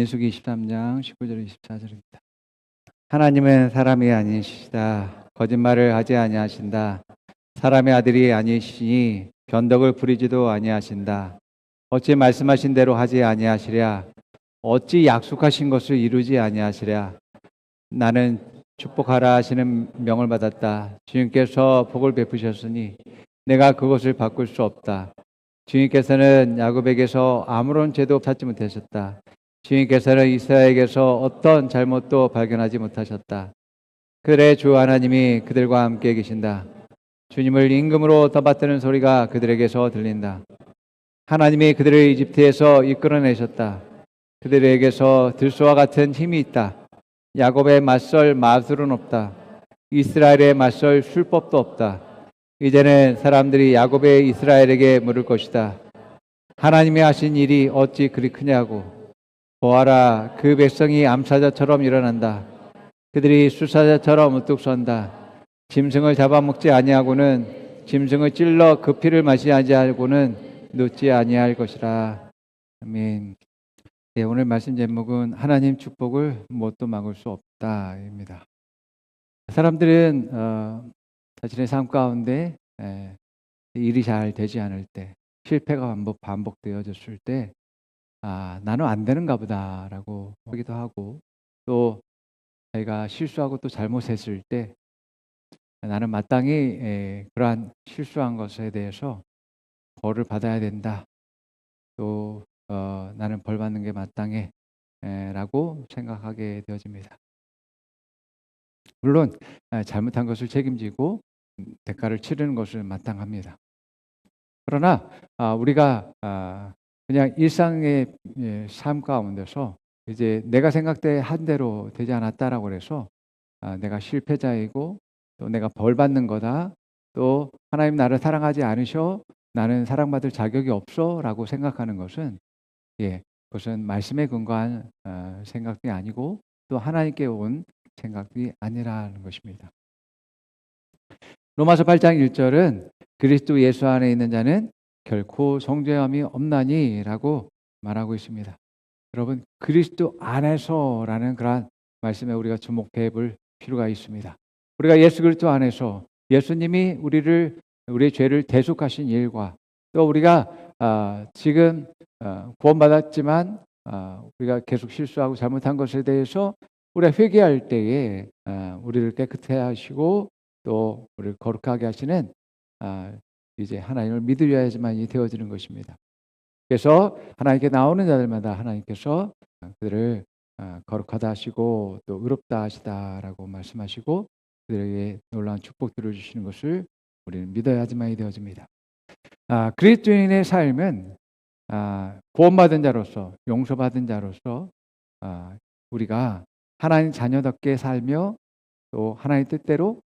민수기 23장 19절 24절입니다. 하나님은 사람이 아니시다. 거짓말을 하지 아니하신다. 사람의 아들이 아니시니 변덕을 부리지도 아니하신다. 어찌 말씀하신 대로 하지 아니하시랴. 어찌 약속하신 것을 이루지 아니하시랴. 나는 축복하라 하시는 명을 받았다. 주님께서 복을 베푸셨으니 내가 그것을 바꿀 수 없다. 주님께서는 야곱에게서 아무런 죄도 찾지 못하셨다. 주님께서는 이스라엘에게서 어떤 잘못도 발견하지 못하셨다. 그래 주 하나님이 그들과 함께 계신다. 주님을 임금으로 떠받드는 소리가 그들에게서 들린다. 하나님이 그들을 이집트에서 이끌어내셨다. 그들에게서 들소와 같은 힘이 있다. 야곱의 맞설 마술은 없다. 이스라엘의 맞설 술법도 없다. 이제는 사람들이 야곱의 이스라엘에게 물을 것이다. 하나님이 하신 일이 어찌 그리 크냐고. 보아라, 그 백성이 암사자처럼 일어난다. 그들이 수사자처럼 우뚝 선다. 짐승을 잡아먹지 아니하고는 짐승을 찔러 그 피를 마시지 않고는 눕지 아니할 것이라. 아멘. 네, 오늘 말씀 제목은 하나님 축복을 무엇도 막을 수 없다입니다. 사람들은 자신의 삶 가운데 일이 잘 되지 않을 때, 실패가 반복되어졌을 때, 나는 안 되는가 보다라고 하기도 하고, 또 자기가 실수하고 또 잘못했을 때 나는 마땅히 그러한 실수한 것에 대해서 벌을 받아야 된다. 또 나는 벌 받는 게 마땅해 라고 생각하게 되어집니다. 물론 잘못한 것을 책임지고 대가를 치르는 것을 마땅합니다. 그러나 우리가 그냥 일상의 삶 가운데서 이제 내가 생각한 대로 되지 않았다라고 해서 내가 실패자이고 또 내가 벌 받는 거다. 또 하나님 나를 사랑하지 않으셔. 나는 사랑받을 자격이 없어라고 생각하는 것은 그것은 말씀에 근거한 생각이 아니고 또 하나님께 온 생각이 아니라는 것입니다. 로마서 8장 1절은 그리스도 예수 안에 있는 자는 결코 정죄함이 없나니라고 말하고 있습니다. 여러분, 그리스도 안에서라는 그러한 말씀에 우리가 주목해 볼 필요가 있습니다. 우리가 예수 그리스도 안에서 예수님이 우리의 죄를 대속하신 일과 또 우리가 지금 구원받았지만 우리가 계속 실수하고 잘못한 것에 대해서 우리가 회개할 때에 우리를 깨끗해 하시고 또 우리를 거룩하게 하시는 이제 하나님을 믿으려야지만이 되어지는 것입니다. 그래서 하나님께 나오는 자들마다 하나님께서 그들을 거룩하다 하시고 또 의롭다 하시다라고 말씀하시고 그들에게 놀라운 축복들을 주시는 것을 우리는 믿어야지만이 되어집니다. 그리스도인의 삶은 구원받은 자로서 용서받은 자로서 우리가 하나님 자녀답게 살며 또 하나님 뜻대로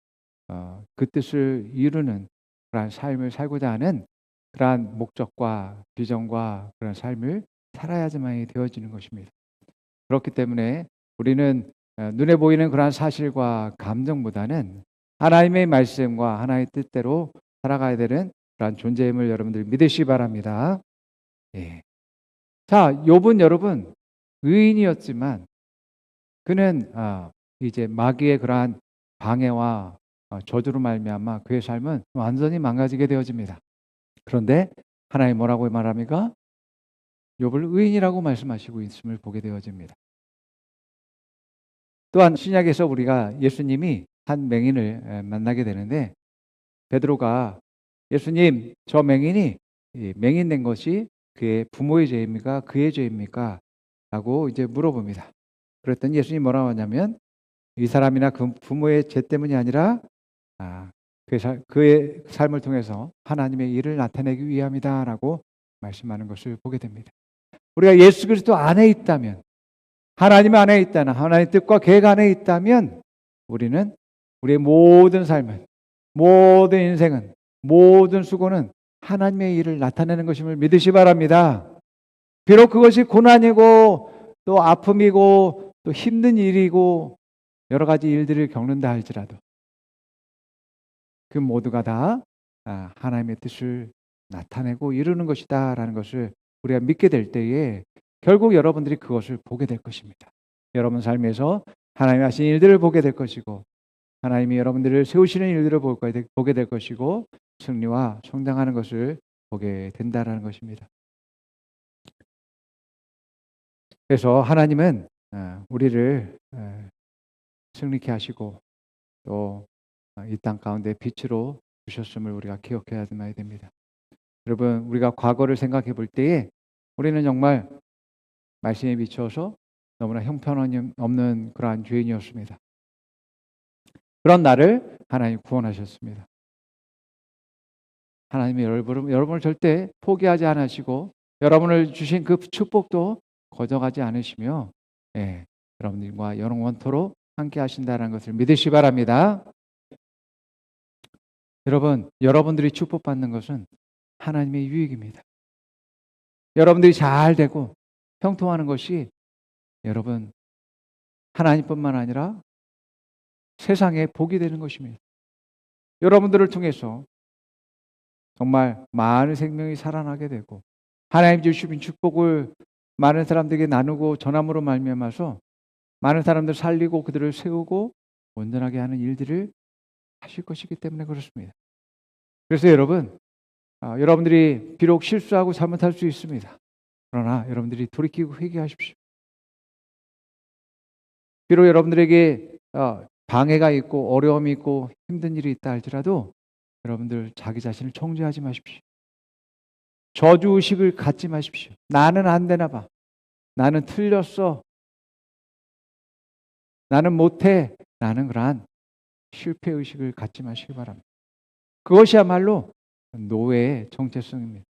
그 뜻을 이루는 그러한 삶을 살고자 하는 그러한 목적과 비전과 그런 삶을 살아야지만이 되어지는 것입니다. 그렇기 때문에 우리는 눈에 보이는 그러한 사실과 감정보다는 하나님의 말씀과 하나님의 뜻대로 살아가야 되는 그러한 존재임을 여러분들 믿으시기 바랍니다. 자, 욥은 여러분 의인이었지만 그는 이제 마귀의 그러한 방해와 저주로 말미암아 그의 삶은 완전히 망가지게 되어집니다. 그런데 하나님 뭐라고 말합니까? 욥을 의인이라고 말씀하시고 있음을 보게 되어집니다. 또한 신약에서 우리가 예수님이 한 맹인을 만나게 되는데 베드로가 예수님, 저 맹인이 맹인된 것이 그의 부모의 죄입니까? 그의 죄입니까? 라고 이제 물어봅니다. 그랬더니 예수님이 뭐라고 하냐면 이 사람이나 그 부모의 죄 때문이 아니라 그의 삶을 통해서 하나님의 일을 나타내기 위함이다라고 말씀하는 것을 보게 됩니다. 우리가 예수 그리스도 안에 있다면, 하나님 안에 있다는 하나님의 뜻과 계획 안에 있다면 우리는 우리의 모든 삶은, 모든 인생은, 모든 수고는 하나님의 일을 나타내는 것임을 믿으시 바랍니다. 비록 그것이 고난이고 또 아픔이고 또 힘든 일이고 여러 가지 일들을 겪는다 할지라도 그 모두가 다 하나님의 뜻을 나타내고 이루는 것이다 라는 것을 우리가 믿게 될 때에 결국 여러분들이 그것을 보게 될 것입니다. 여러분 삶에서 하나님이 하신 일들을 보게 될 것이고 하나님이 여러분들을 세우시는 일들을 보게 될 것이고 승리와 성장하는 것을 보게 된다라는 것입니다. 그래서 하나님은 우리를 승리케 하시고 또 이 땅 가운데 빛으로 주셨음을 우리가 기억해야 됩니다. 여러분, 우리가 과거를 생각해 볼 때에 우리는 정말 말씀에 비춰서 너무나 형편없는 그러한 죄인이었습니다. 그런 나를 하나님 구원하셨습니다. 하나님이 여러분을 절대 포기하지 않으시고 여러분을 주신 그 축복도 거저가지 않으시며 여러분들과 영원토록 함께 하신다는 것을 믿으시기 바랍니다. 여러분, 여러분들이 축복받는 것은 하나님의 유익입니다. 여러분들이 잘 되고 형통하는 것이 여러분 하나님뿐만 아니라 세상에 복이 되는 것입니다. 여러분들을 통해서 정말 많은 생명이 살아나게 되고 하나님 주신 축복을 많은 사람들에게 나누고 전함으로 말미암아서 많은 사람들 살리고 그들을 세우고 온전하게 하는 일들을 하실 것이기 때문에 그렇습니다. 그래서 여러분, 여러분들이 비록 실수하고 잘못할 수 있습니다. 그러나 여러분들이 돌이키고 회개하십시오. 비록 여러분들에게 방해가 있고 어려움이 있고 힘든 일이 있다 할지라도 여러분들 자기 자신을 정죄하지 마십시오. 저주의식을 갖지 마십시오. 나는 안 되나 봐. 나는 틀렸어. 나는 못해. 라는 그러한 실패의식을 갖지 마시기 바랍니다. 그것이야말로 노예의 정체성입니다.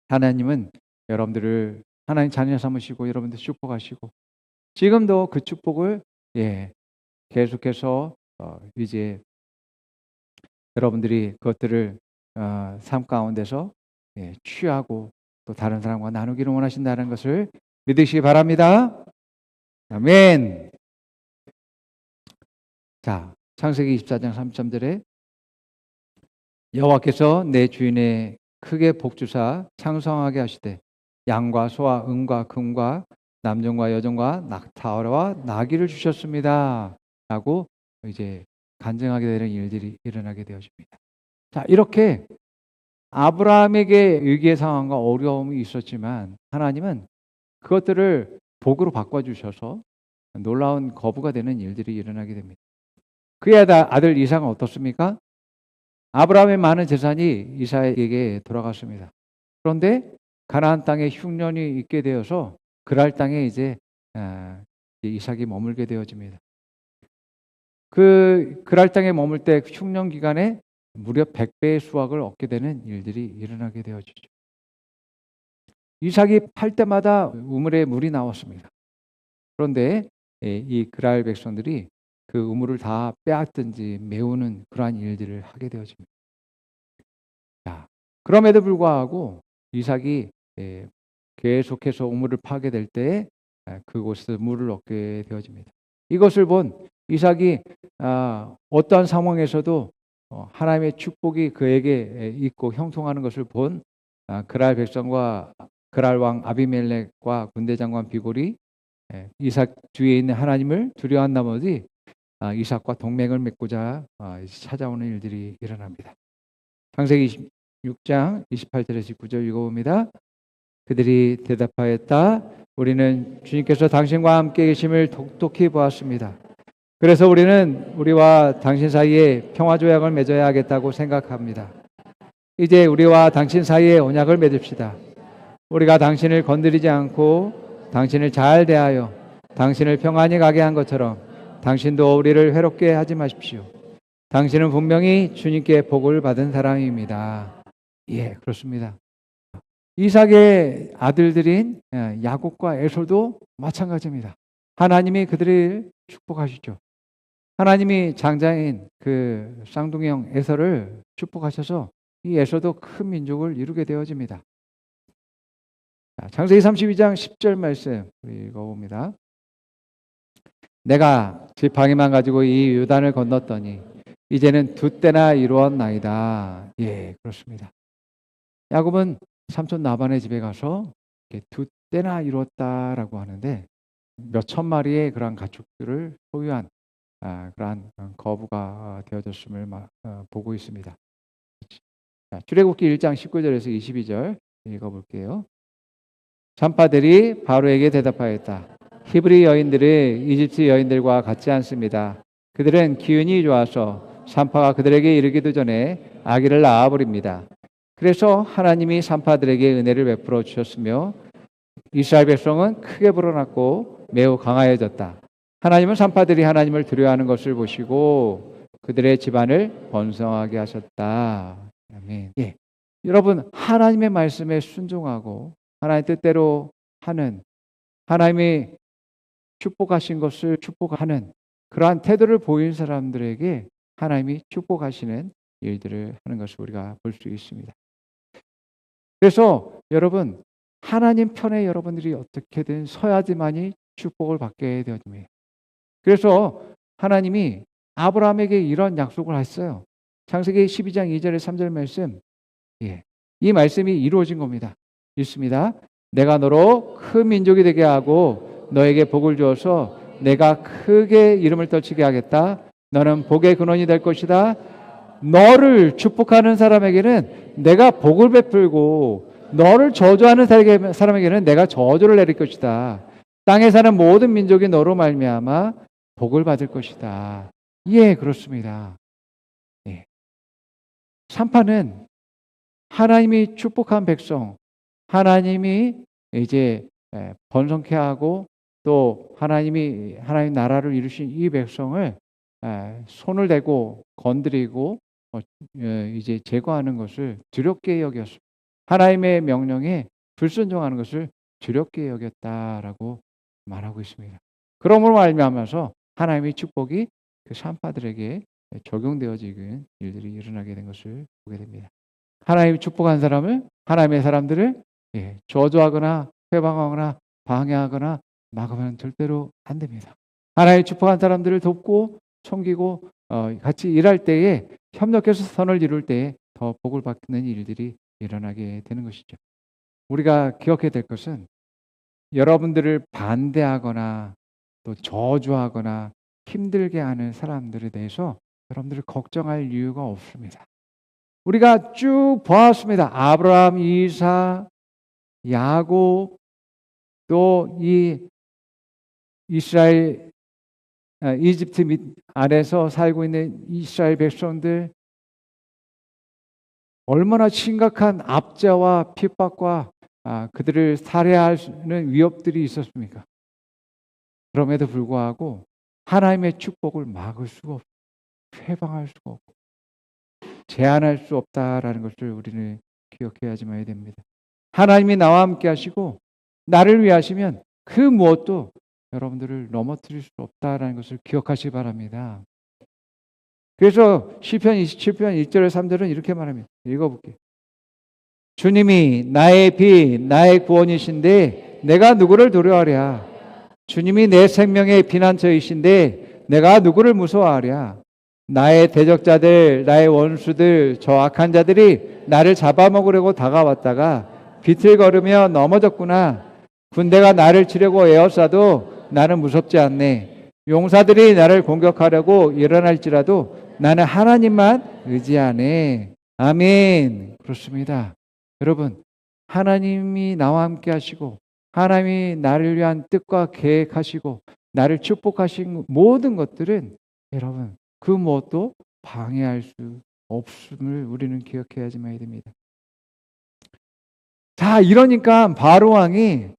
하나님은 여러분들을 하나님 자녀 삼으시고 여러분들 축복하시고 지금도 그 축복을 계속해서 이제 여러분들이 그것들을 삶 가운데서 취하고 또 다른 사람과 나누기를 원하신다는 것을 믿으시기 바랍니다. 아멘. 자, 창세기 24장 3절에 여호와께서 내 주인의 크게 복주사 창성하게 하시되 양과 소와 은과 금과 남종과 여종과 낙타와 나귀를 주셨습니다. 라고 이제 간증하게 되는 일들이 일어나게 되어집니다. 자, 이렇게 아브라함에게 위기의 상황과 어려움이 있었지만 하나님은 그것들을 복으로 바꿔주셔서 놀라운 거부가 되는 일들이 일어나게 됩니다. 그의 아들 이삭은 어떻습니까? 아브라함의 많은 재산이 이삭에게 돌아갔습니다. 그런데 가나안 땅에 흉년이 있게 되어서 그랄 땅에 이제 이삭이 머물게 되어집니다. 그랄 땅에 머물 때 흉년 기간에 무려 100배의 수확을 얻게 되는 일들이 일어나게 되어지죠. 이삭이 팔 때마다 우물에 물이 나왔습니다. 그런데 이 그랄 백성들이 그 우물을 다 빼앗든지 메우는 그러한 일들을 하게 되어집니다. 자, 그럼에도 불구하고 이삭이 계속해서 우물을 파게 될 때에 그곳에서 물을 얻게 되어집니다. 이것을 본 이삭이 어떠한 상황에서도 하나님의 축복이 그에게 있고 형통하는 것을 본 그랄 백성과 그랄 왕 아비멜렉과 군대장관 비골이 이삭 뒤에 있는 하나님을 두려워한 나머지 이삭과 동맹을 맺고자 찾아오는 일들이 일어납니다. 창세기 26장 28절에서 19절 읽어봅니다. 그들이 대답하였다. 우리는 주님께서 당신과 함께 계심을 똑똑히 보았습니다. 그래서 우리는 우리와 당신 사이에 평화조약을 맺어야 하겠다고 생각합니다. 이제 우리와 당신 사이에 언약을 맺읍시다. 우리가 당신을 건드리지 않고 당신을 잘 대하여 당신을 평안히 가게 한 것처럼 당신도 우리를 괴롭게 하지 마십시오. 당신은 분명히 주님께 복을 받은 사람입니다. 예, 그렇습니다. 이삭의 아들들인 야곱과 에서도 마찬가지입니다. 하나님이 그들을 축복하시죠. 하나님이 장자인 그 쌍둥이형 에서를 축복하셔서 이 에서도 큰 민족을 이루게 되어집니다. 창세기 32장 10절 말씀 읽어봅니다. 내가 지팡이만 가지고 이 요단을 건넜더니 이제는 두 때나 이루었나이다. 예, 그렇습니다. 야곱은 삼촌 라반의 집에 가서 이렇게 두 때나 이루었다라고 하는데 몇 천 마리의 그러한 가축들을 소유한 그러한 거부가 되어졌음을 보고 있습니다. 자, 출애굽기 1장 19절에서 22절 읽어볼게요. 산파들이 바로에게 대답하였다. 히브리 여인들은 이집트 여인들과 같지 않습니다. 그들은 기운이 좋아서 산파가 그들에게 이르기도 전에 아기를 낳아버립니다. 그래서 하나님이 산파들에게 은혜를 베풀어 주셨으며 이스라엘 백성은 크게 불어났고 매우 강하여졌다. 하나님은 산파들이 하나님을 두려워하는 것을 보시고 그들의 집안을 번성하게 하셨다. 아멘. 예. 여러분, 하나님의 말씀에 순종하고 하나님 뜻대로 하는, 하나님이 축복하신 것을 축복하는 그러한 태도를 보인 사람들에게 하나님이 축복하시는 일들을 하는 것을 우리가 볼 수 있습니다. 그래서 여러분, 하나님 편에 여러분들이 어떻게든 서야지만이 축복을 받게 되어집니다. 그래서 하나님이 아브라함에게 이런 약속을 했어요. 창세기 12장 2절에 3절 말씀, 이 말씀이 이루어진 겁니다. 읽습니다. 내가 너로 큰 민족이 되게 하고 너에게 복을 주어서 내가 크게 이름을 떨치게 하겠다. 너는 복의 근원이 될 것이다. 너를 축복하는 사람에게는 내가 복을 베풀고 너를 저주하는 사람에게는 내가 저주를 내릴 것이다. 땅에 사는 모든 민족이 너로 말미암아 복을 받을 것이다. 예, 그렇습니다. 예. 산파는 하나님이 축복한 백성, 하나님이 이제 번성케 하고 또 하나님 나라를 이루신 이 백성을 손을 대고 건드리고 이제 제거하는 것을 두렵게 여겼습니다. 하나님의 명령에 불순종하는 것을 두렵게 여겼다라고 말하고 있습니다. 그러므로 말미암아서 하나님의 축복이 그 산파들에게 적용되어지는 일들이 일어나게 된 것을 보게 됩니다. 하나님이 축복한 사람을, 하나님의 사람들을 저주하거나 회방하거나 방해하거나 막으면 절대로 안 됩니다. 하나님이 축복한 사람들을 돕고 섬기고 같이 일할 때에 협력해서 선을 이룰 때에 더 복을 받는 일들이 일어나게 되는 것이죠. 우리가 기억해야 될 것은 여러분들을 반대하거나 또 저주하거나 힘들게 하는 사람들에 대해서 여러분들을 걱정할 이유가 없습니다. 우리가 쭉 보았습니다. 아브라함, 이삭, 야곱, 또 이 이스라엘, 이집트 아래서 살고 있는 이스라엘 백성들, 얼마나 심각한 압제와 핍박과 그들을 살해하는 위협들이 있었습니까? 그럼에도 불구하고 하나님의 축복을 막을 수가 없고 회방할 수가 없고 제한할 수 없다라는 것을 우리는 기억해야지만 됩니다. 하나님이 나와 함께 하시고 나를 위하시면 그 무엇도 여러분들을 넘어뜨릴 수 없다라는 것을 기억하시기 바랍니다. 그래서 시편 27편 1절에 3절은 이렇게 말합니다. 읽어볼게요. 주님이 나의 빛, 나의 구원이신데 내가 누구를 두려워하랴. 주님이 내 생명의 피난처이신데 내가 누구를 무서워하랴. 나의 대적자들, 나의 원수들, 저 악한 자들이 나를 잡아먹으려고 다가왔다가 비틀거리며 넘어졌구나. 군대가 나를 치려고 에워싸도 나는 무섭지 않네. 용사들이 나를 공격하려고 일어날지라도 나는 하나님만 의지하네. 아멘. 그렇습니다. 여러분, 하나님이 나와 함께 하시고 하나님이 나를 위한 뜻과 계획하시고 나를 축복하신 모든 것들은 여러분 그 무엇도 방해할 수 없음을 우리는 기억해야지만 됩니다. 자, 이러니까 바로 왕이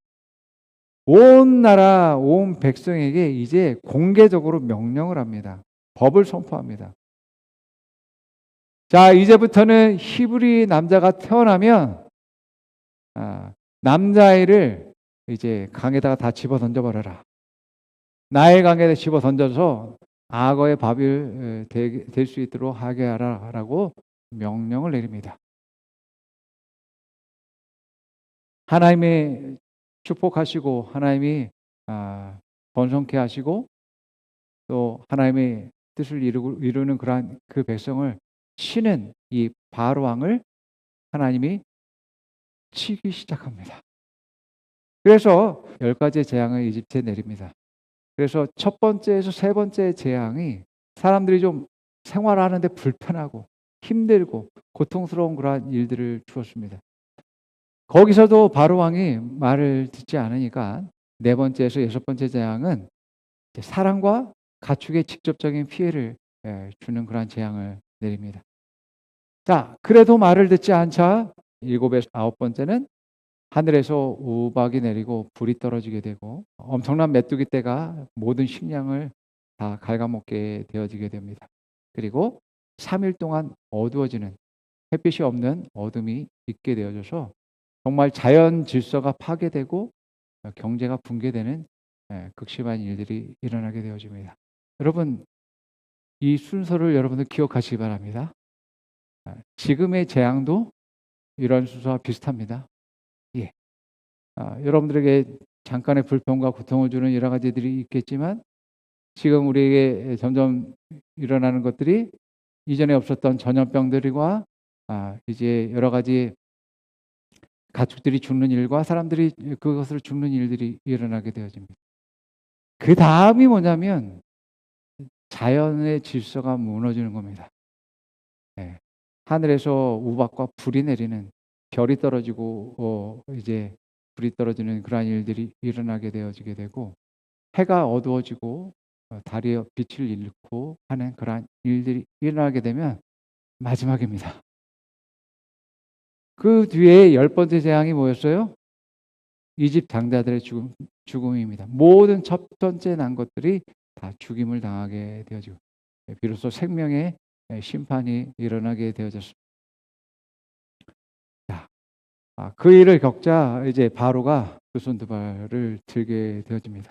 온 나라, 온 백성에게 이제 공개적으로 명령을 합니다. 법을 선포합니다. 자, 이제부터는 히브리 남자가 태어나면 남자아이를 이제 강에다가 다 집어 던져버려라. 나일 강에다 집어 던져서 악어의 밥이 될 수 있도록 하게 하라라고 명령을 내립니다. 하나님의 축복하시고 하나님이 번성케 하시고 또 하나님의 뜻을 이루는 그러한 그 백성을 치는 이 바로 왕을 하나님이 치기 시작합니다. 그래서 10가지의 재앙을 이집트에 내립니다. 그래서 첫 번째에서 세 번째 재앙이 사람들이 좀 생활하는데 불편하고 힘들고 고통스러운 그러한 일들을 주었습니다. 거기서도 바로 왕이 말을 듣지 않으니까 네 번째에서 여섯 번째 재앙은 사람과 가축에 직접적인 피해를 주는 그러한 재앙을 내립니다. 자, 그래도 말을 듣지 않자 일곱에서 아홉 번째는 하늘에서 우박이 내리고 불이 떨어지게 되고 엄청난 메뚜기 떼가 모든 식량을 다 갉아먹게 되어지게 됩니다. 그리고 3일 동안 어두워지는 햇빛이 없는 어둠이 있게 되어져서 정말 자연 질서가 파괴되고 경제가 붕괴되는 극심한 일들이 일어나게 되어집니다. 여러분, 이 순서를 여러분들 기억하시기 바랍니다. 지금의 재앙도 이런 순서와 비슷합니다. 예. 여러분들에게 잠깐의 불평과 고통을 주는 여러 가지들이 있겠지만 지금 우리에게 점점 일어나는 것들이 이전에 없었던 전염병들과 이제 여러 가지 가축들이 죽는 일과 사람들이 그것으로 죽는 일들이 일어나게 되어집니다. 그 다음이 뭐냐면 자연의 질서가 무너지는 겁니다. 예. 하늘에서 우박과 불이 내리는 별이 떨어지고 이제 불이 떨어지는 그러한 일들이 일어나게 되어지게 되고 해가 어두워지고 달이 빛을 잃고 하는 그러한 일들이 일어나게 되면 마지막입니다. 그 뒤에 열 번째 재앙이 뭐였어요? 이집 장자들의 죽음입니다. 모든 첫 번째 난 것들이 다 죽임을 당하게 되어지고 비로소 생명의 심판이 일어나게 되어졌습니다. 그 일을 겪자 이제 바로가 두 손 두 발을 들게 되어집니다.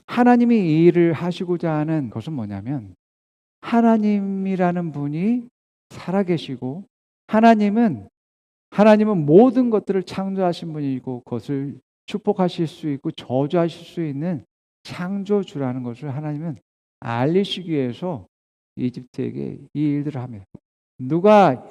하나님이 이 일을 하시고자 하는 것은 뭐냐면 하나님이라는 분이 살아계시고 하나님은 모든 것들을 창조하신 분이고 그것을 축복하실 수 있고 저주하실 수 있는 창조주라는 것을 하나님은 알리시기 위해서 이집트에게 이 일들을 합니다. 누가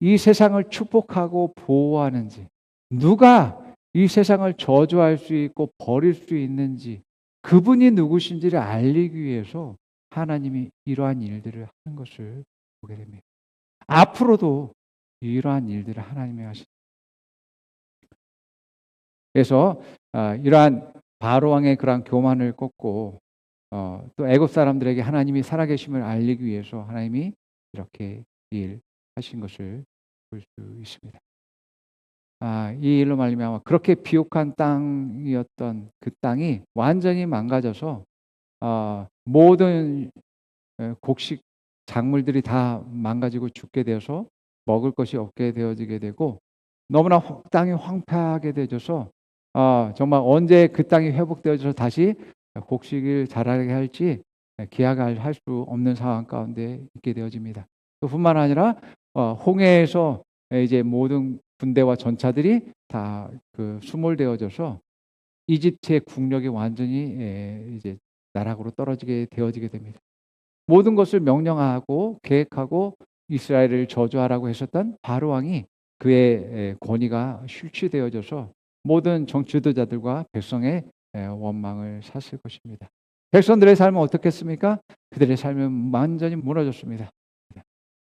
이 세상을 축복하고 보호하는지, 누가 이 세상을 저주할 수 있고 버릴 수 있는지, 그분이 누구신지를 알리기 위해서 하나님이 이러한 일들을 하는 것을 보게 됩니다. 앞으로도 이러한 일들을 하나님이 하십니다. 그래서 이러한 바로 왕의 그러한 교만을 꺾고 또 애굽 사람들에게 하나님이 살아계심을 알리기 위해서 하나님이 이렇게 일하신 것을 볼 수 있습니다. 이 일로 말미암아 그렇게 비옥한 땅이었던 그 땅이 완전히 망가져서 모든 곡식 작물들이 다 망가지고 죽게 되어서 먹을 것이 없게 되어지게 되고 너무나 땅이 황폐하게 되어져서 정말 언제 그 땅이 회복되어져서 다시 곡식을 자라게 할지 기약할 수 없는 상황 가운데 있게 되어집니다. 또 뿐만 아니라 홍해에서 이제 모든 군대와 전차들이 다 그 수몰되어져서 이집트의 국력이 완전히 이제 나락으로 떨어지게 되어지게 됩니다. 모든 것을 명령하고 계획하고 이스라엘을 저주하라고 했었던 바로 왕이 그의 권위가 실추되어져서 모든 지도자들과 백성의 원망을 샀을 것입니다. 백성들의 삶은 어떻겠습니까? 그들의 삶은 완전히 무너졌습니다.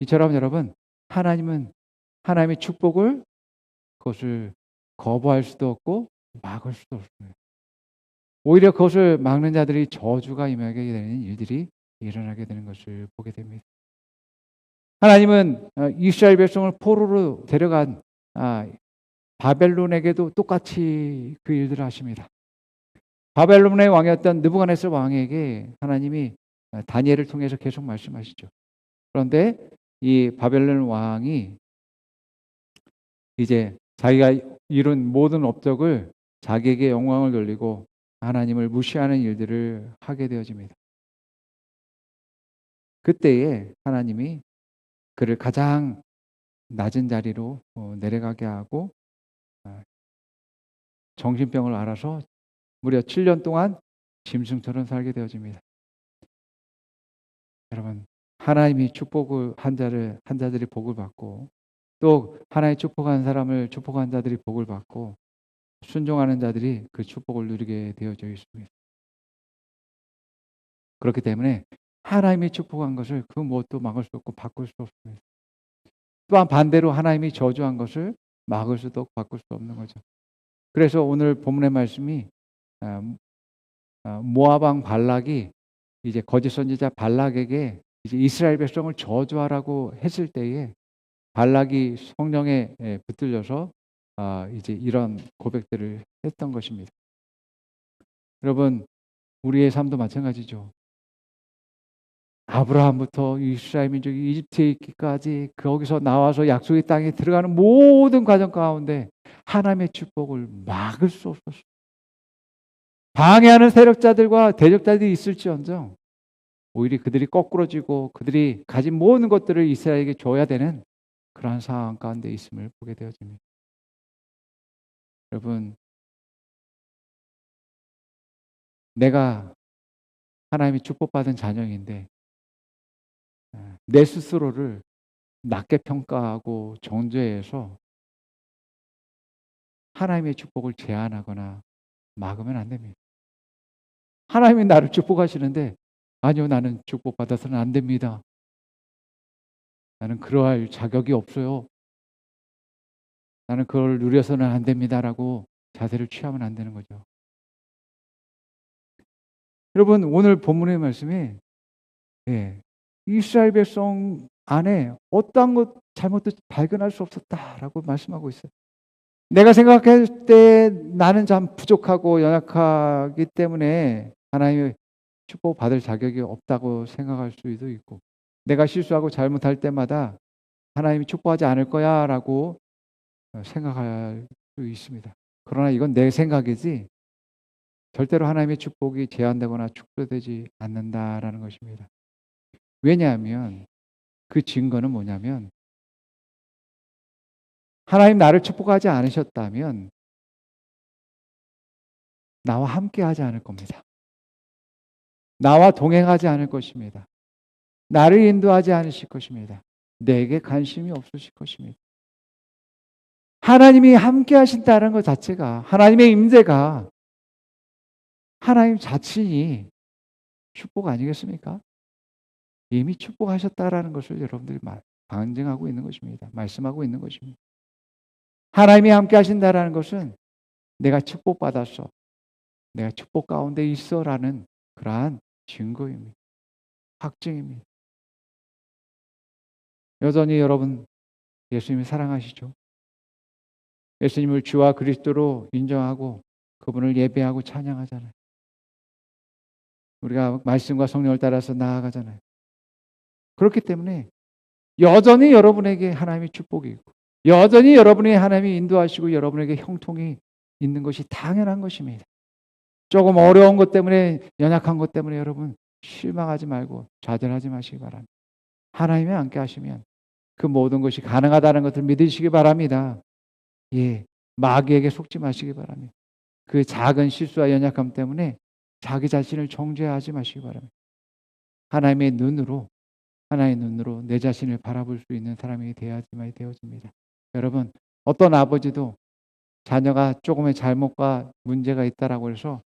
이처럼 여러분, 하나님은 하나님의 축복을 그것을 거부할 수도 없고 막을 수도 없습니다. 오히려 그것을 막는 자들이 저주가 임하게 되는 일들이 일어나게 되는 것을 보게 됩니다. 하나님은 이스라엘 백성을 포로로 데려간 바벨론에게도 똑같이 그 일들을 하십니다. 바벨론의 왕이었던 느부갓네살 왕에게 하나님이 다니엘을 통해서 계속 말씀하시죠. 그런데 이 바벨론 왕이 이제 자기가 이룬 모든 업적을 자기에게 영광을 돌리고 하나님을 무시하는 일들을 하게 되어집니다. 그때에 하나님이 그를 가장 낮은 자리로 내려가게 하고 정신병을 앓아서 무려 7년 동안 짐승처럼 살게 되어집니다. 여러분, 하나님이 축복을 한 자들이 복을 받고 또 하나의 축복한 사람을 축복한 자들이 복을 받고 순종하는 자들이 그 축복을 누리게 되어져 있습니다. 그렇기 때문에 하나님이 축복한 것을 그 무엇도 막을 수 없고 바꿀 수 없습니다. 또한 반대로 하나님이 저주한 것을 막을 수도 없고 바꿀 수 없는 거죠. 그래서 오늘 본문의 말씀이 모압 왕 발락이 이제 거짓 선지자 발락에게 이제 이스라엘 백성을 저주하라고 했을 때에 발락이 성령에 붙들려서 이제 이런 고백들을 했던 것입니다. 여러분, 우리의 삶도 마찬가지죠. 아브라함부터 이스라엘 민족이 이집트에 있기까지 거기서 나와서 약속의 땅에 들어가는 모든 과정 가운데 하나님의 축복을 막을 수 없었어요. 방해하는 세력자들과 대적자들이 있을지언정 오히려 그들이 거꾸러지고 그들이 가진 모든 것들을 이스라엘에게 줘야 되는 그러한 상황 가운데 있음을 보게 되어집니다. 여러분, 내가 하나님의 축복받은 자녀인데 내 스스로를 낮게 평가하고 정죄해서 하나님의 축복을 제한하거나 막으면 안 됩니다. 하나님이 나를 축복하시는데 아니요, 나는 축복받아서는 안 됩니다. 나는 그러할 자격이 없어요. 나는 그걸 누려서는 안 됩니다라고 자세를 취하면 안 되는 거죠. 여러분, 오늘 본문의 말씀이 이스라엘 백성 안에 어떠한 것 잘못도 발견할 수 없었다라고 말씀하고 있어요. 내가 생각할 때 나는 참 부족하고 연약하기 때문에 하나님의 축복 받을 자격이 없다고 생각할 수도 있고, 내가 실수하고 잘못할 때마다 하나님이 축복하지 않을 거야라고 생각할 수 있습니다. 그러나 이건 내 생각이지 절대로 하나님의 축복이 제한되거나 축소되지 않는다라는 것입니다. 왜냐하면 그 증거는 뭐냐면 하나님 나를 축복하지 않으셨다면 나와 함께 하지 않을 겁니다. 나와 동행하지 않을 것입니다. 나를 인도하지 않으실 것입니다. 내게 관심이 없으실 것입니다. 하나님이 함께 하신다는 것 자체가, 하나님의 임재가 하나님 자신이 축복 아니겠습니까? 이미 축복하셨다라는 것을 여러분들이 반증하고 있는 것입니다. 말씀하고 있는 것입니다. 하나님이 함께 하신다라는 것은 내가 축복받았어, 내가 축복 가운데 있어라는 그러한 증거입니다. 확증입니다. 여전히 여러분 예수님을 사랑하시죠? 예수님을 주와 그리스도로 인정하고 그분을 예배하고 찬양하잖아요. 우리가 말씀과 성령을 따라서 나아가잖아요. 그렇기 때문에 여전히 여러분에게 하나님의 축복이 있고 여전히 여러분이 하나님이 인도하시고 여러분에게 형통이 있는 것이 당연한 것입니다. 조금 어려운 것 때문에, 연약한 것 때문에 여러분 실망하지 말고 좌절하지 마시기 바랍니다. 하나님이 함께 하시면 그 모든 것이 가능하다는 것을 믿으시기 바랍니다. 마귀에게 속지 마시기 바랍니다. 그 작은 실수와 연약함 때문에 자기 자신을 정죄하지 마시기 바랍니다. 하나님의 눈으로 내 자신을 바라볼 수 있는 사람이 되어야지만 되어집니다. 여러분, 어떤 아버지도 자녀가 조금의 잘못과 문제가 있다라고 해서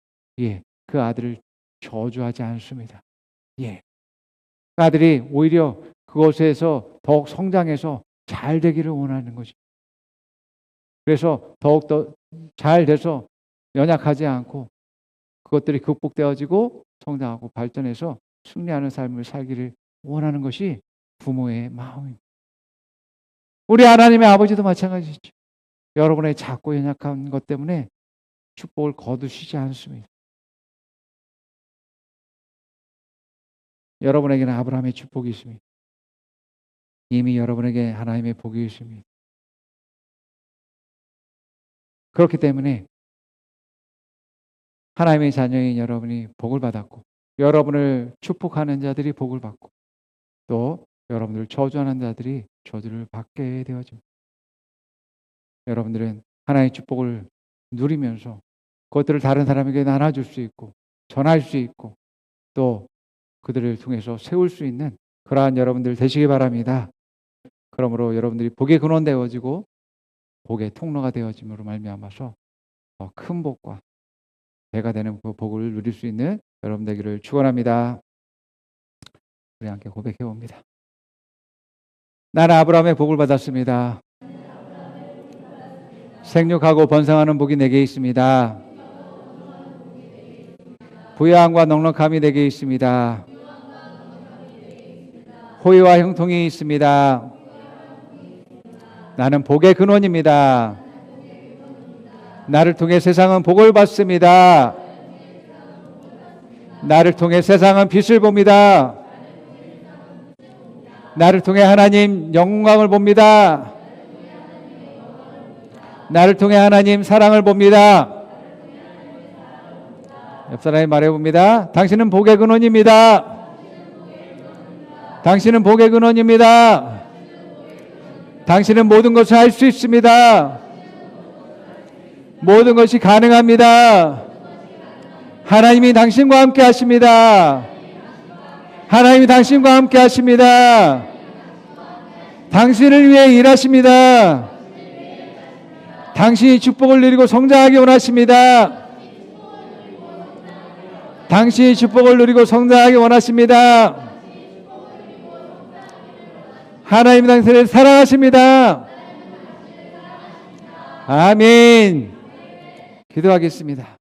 그 아들을 저주하지 않습니다. 그 아들이 오히려 그것에서 더욱 성장해서 잘 되기를 원하는 것입니다. 그래서 더욱더 잘 돼서 연약하지 않고 그것들이 극복되어지고 성장하고 발전해서 승리하는 삶을 살기를 원하는 것이 부모의 마음입니다. 우리 하나님의 아버지도 마찬가지죠. 여러분의 작고 연약한 것 때문에 축복을 거두시지 않습니다. 여러분에게는 아브라함의 축복이 있습니다. 이미 여러분에게 하나님의 복이 있습니다. 그렇기 때문에 하나님의 자녀인 여러분이 복을 받았고 여러분을 축복하는 자들이 복을 받고 또 여러분들을 저주하는 자들이 저주를 받게 되어집니다. 여러분들은 하나님의 축복을 누리면서 그것들을 다른 사람에게 나눠줄 수 있고 전할 수 있고 또 그들을 통해서 세울 수 있는 그러한 여러분들 되시기 바랍니다. 그러므로 여러분들이 복의 근원 되어지고 복의 통로가 되어짐으로 말미암아서 더 큰 복과 배가 되는 그 복을 누릴 수 있는 여러분 되기를 축원합니다. 우리 함께 고백해 봅니다. 나는 아브라함의 복을 받았습니다. 생육하고 번성하는 복이 내게 있습니다. 부유함과 넉넉함이 내게 있습니다. 호의와 형통이 있습니다. 나는 복의 근원입니다. 나를 통해 세상은 복을 받습니다. 나를 통해 세상은 빛을 봅니다. 나를 통해 하나님 영광을 봅니다. 나를 통해 하나님 사랑을 봅니다. 옆 사람이 말해봅니다. 당신은 복의 근원입니다. 당신은 복의 근원입니다. 당신은 모든 것을 할 수 있습니다. 모든 것이 가능합니다. 하나님이 당신과 함께 하십니다. 하나님이 당신과 함께 하십니다. 당신을 위해 일하십니다. 당신이 축복을 누리고 성장하기 원하십니다. 당신이 축복을 누리고 성장하기 원하십니다. 하나님이 당신을 사랑하십니다. 아멘. 기도하겠습니다.